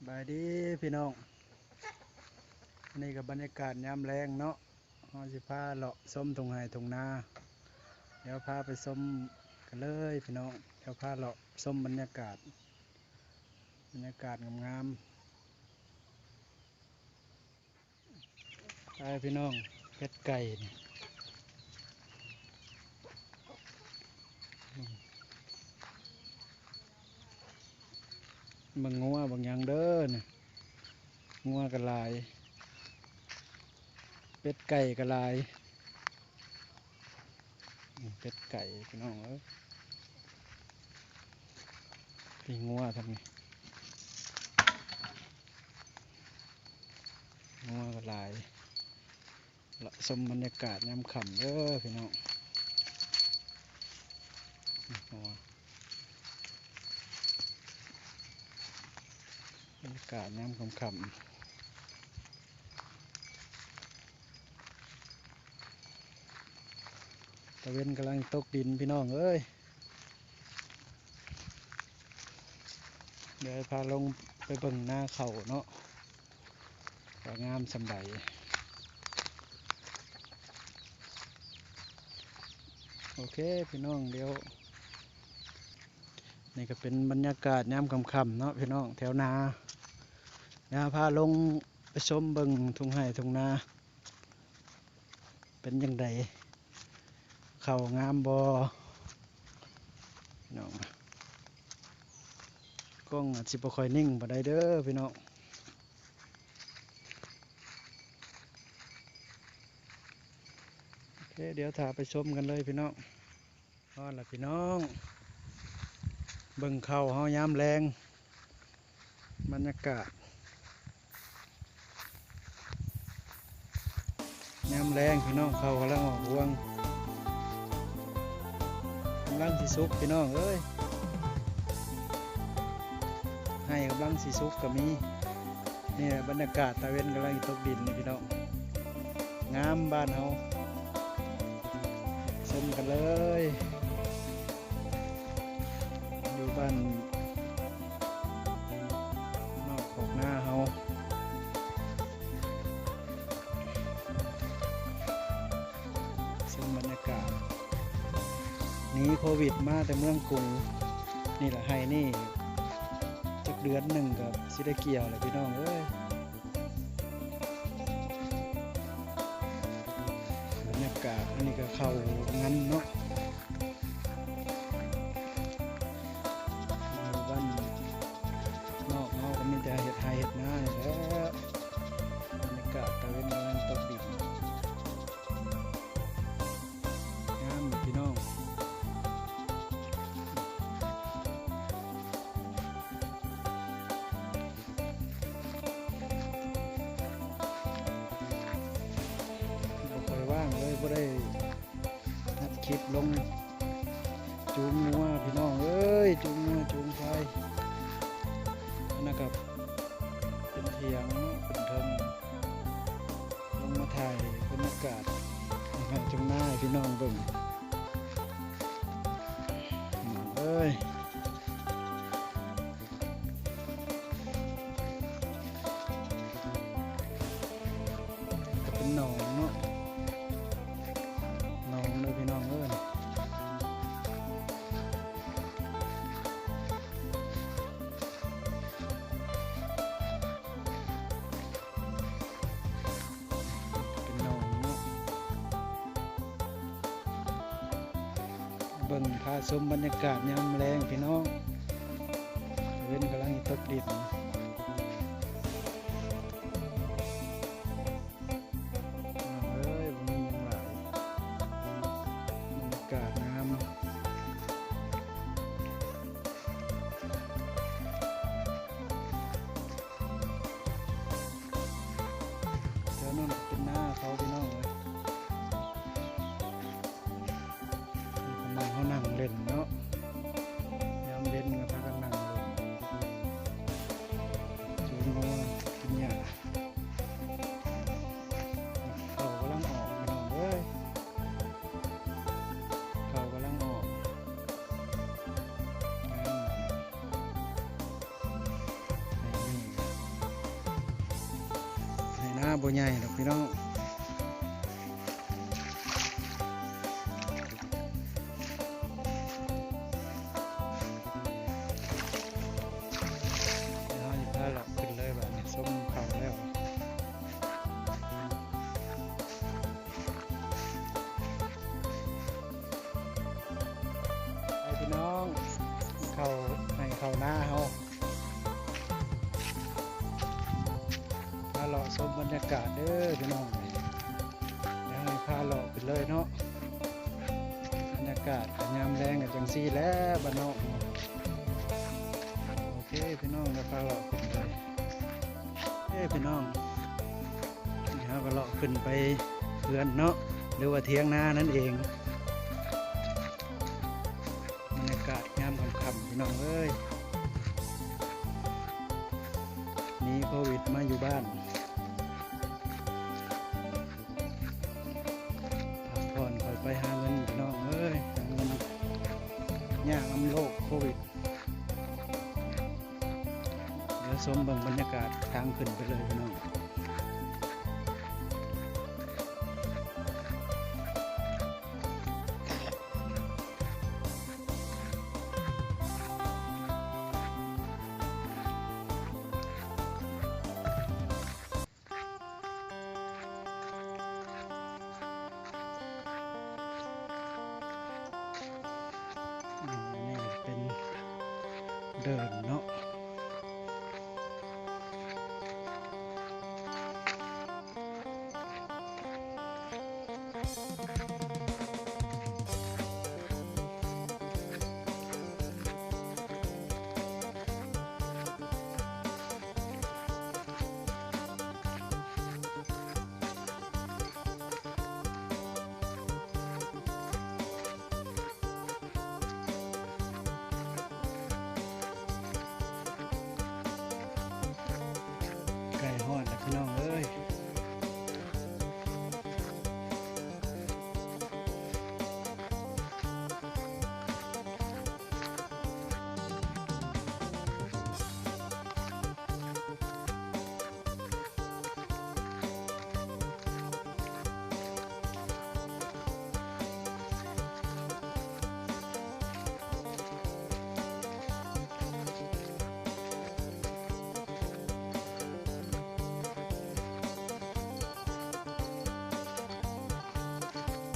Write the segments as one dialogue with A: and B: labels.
A: บายดีพี่น้องนี่กับบรรยากาศยามแรงเนาะเฮาสิพาเลาะส้มทงไห้ทงนาเดี๋ยวพาไปส้มกันเลยพี่น้องเดี๋ยวพาเลาะส้มบรรยากาศงามๆไปพี่น้องเป็ดไก่นี่บางงัวบางอย่างเด้อนี่งัวกระลายเป็ดไก่กระลายเป็ดไก่พี่น้องพี่งัวทำไงงัวกระลายเลาะส้มบรรยากาศยามค่ำเด้อพี่น้องบรรยากาศน้ำคำตะเวนกำลังตกดินพี่น้องเอ้ยเดี๋ยวพาลงไปเบิ่งหน้าเขาเนาะว่างามสำใดโอเคพี่น้องเดี๋ยวนี่ก็เป็นบรรยากาศน้ำคำเนาะพี่น้องแถวนาเดี๋ยวพาลงไปชมเบิ่งทุ่งไห่ทุ่งนาเป็นยังไงเขางามบ่พี่น้องกล้องอาจสิบ่ค่อยนิ่งบ่ได้เด้อพี่น้องโอเคเดี๋ยวถ่าไปชมกันเลยพี่น้องพอละพี่น้องเบิ่งเขาเฮายามแรงบรรยากาศยามแรงพี่น้องเขากำลังออกรวงกำลังสิสุกพี่น้องเอ้ยให้กำลังสิสุกก็มีนี่แหละบรรยากาศตะเวนกำลังตกดินนี่พี่น้องงามบ้านเฮาชมกันเลยอยู่บ้านนอกของหน้าเฮาชมบรรยากาศหนีโควิดมาแต่เมืองกรุงนี่แหละให้นี่จักเดือนหนึ่งกับสิได้เกี่ยวเลยพี่น้องเอ้ยบรรยากาศอันนี้ก็เข้างั้นเนาะบ้านนอกเฮาก็มีแต่เห็ดไห่เห็ดนานี่แหละบรรยากาศตะเวนกำลังตกดินงามพี่น้องว่างเลยบ่ได้นัดคลิปลงจูงงัวพี่น้องเอ้ยจูงงัวจูงควายนะครับเป็นเถียงเป็นเทิงลงมาถ่ายบรรยากาศจงหน้าพี่น้องเบิ่งเอ้ยก็เป็นหนองเนาะน้องเลยพี่น้องเอ้ยเป็นน้องเนาะเบิ่งพาชมบรรยากาศยามแรงพี่น้องเว้นกำลังตกดินอากาศงามเจ้านั่นเป็นหน้าเขาพี่น้องเลยกำลังเขานั่งเล่นเนาะยามเล่นกับพากันนั่งเล่น นาบ่ใหญ่ดอกพี่น้องเดี๋ยวเราจะพาเลาะขึ้นเลยแบบนี้ส้มเขาแล้วไอ้พี่น้องเขาให้เขาหน้าเขาพาเลาะชมบรรยากาศเด้อพี่น้องเดี๋ยวให้พาเลาะขึ้นเลยเนาะบรรยากาศยามแรงกับจังซี่แล้วบ้านนอกเนาะโอเคพี่น้องเดี๋ยวพาเลาะขึ้นไปพี่น้องนี่ฮะก็เลาะขึ้นไปเพื่อนเนาะหรือว่าเทียงนานั่นเองบรรยากาศยามค่ำๆพี่น้องเอ้ยหนีโควิดมาอยู่บ้านพักผ่อนคอยไปหาเงินพี่น้องเอ้ยหาเงินยากนำโรคโควิดเดี๋ยวชมเบิ่งบรรยากาศทางขึ้นไปเลยพี่น้องนี่เป็นเดินเนาะไก่ฮอดแล้วพี่น้องเอ้ย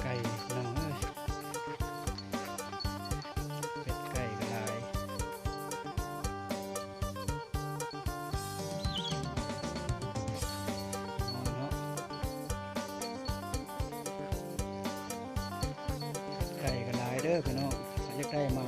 A: ไก่น้องเอ้ยเป็ดไก่ก็หลายเอาเนาะไก่ก็หลายเด้อพี่น้องอยากได้เมา